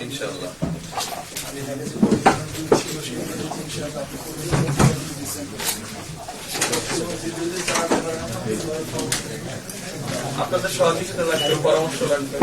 ইনশাআল্লাহ আপনাদের সহযোগিতা লাগবে, পরামর্শ লাগবে।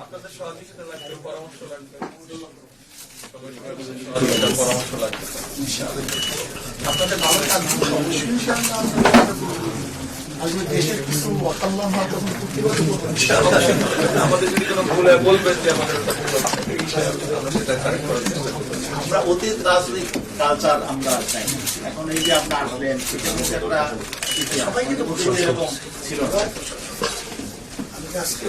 আপনাদের সহযোগিতা লাগবে, পরামর্শ লাগবে। পরামর্শ লাগবে আপনাদের ভালো আমাদের যদি কোনো ভুল বলবেন যে আমাদের আমরা অতীত রাজনৈতিক কালচার আমরা চাই। এখন এই যে আপনার আসবেন সবাই কিন্তু এরকম ছিল না। আজকে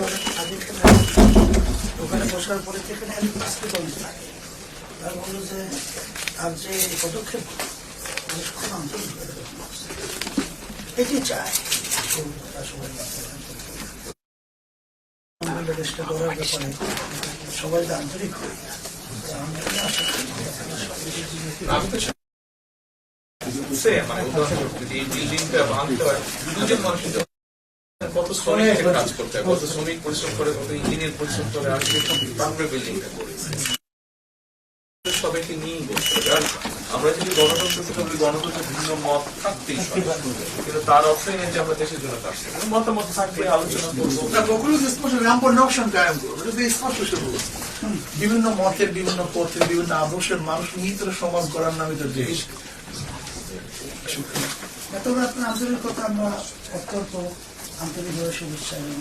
ওখানে বসার পরে যেখানে আজকে বলতে থাকে তারা বললো যে তার যে পদক্ষেপ খুব আন্তরিক এটি চায় দেশটা করার ব্যাপারে সবাই আন্তরিক হয়ে কত শ্রমিক কাজ করতে হয়, কত শ্রমিক পরিশ্রম করে, কত ইঞ্জিনিয়ার পরিশ্রম করে, আর তারপরে বিল্ডিংটা করেছে। সবাইকে নিয়েই বলতে হবে। আর আমরা যদি গণতন্ত্র থেকে গণতন্ত্রের ভিন্ন মত থাকতেই কিন্তু তার অর্থই নেই যে আমরা দেশের জন্য কাজ করবো। মতামত থাকলে আলোচনা করবো, বিভিন্ন মতের, বিভিন্ন পথের, বিভিন্ন আদর্শের মানুষ নিহিত সমাজ গড়ার নামে তো দেশ। এত আপনার আন্তরিকতা আমরা অত্যন্ত আন্তরিকভাবে শুভেচ্ছা এবং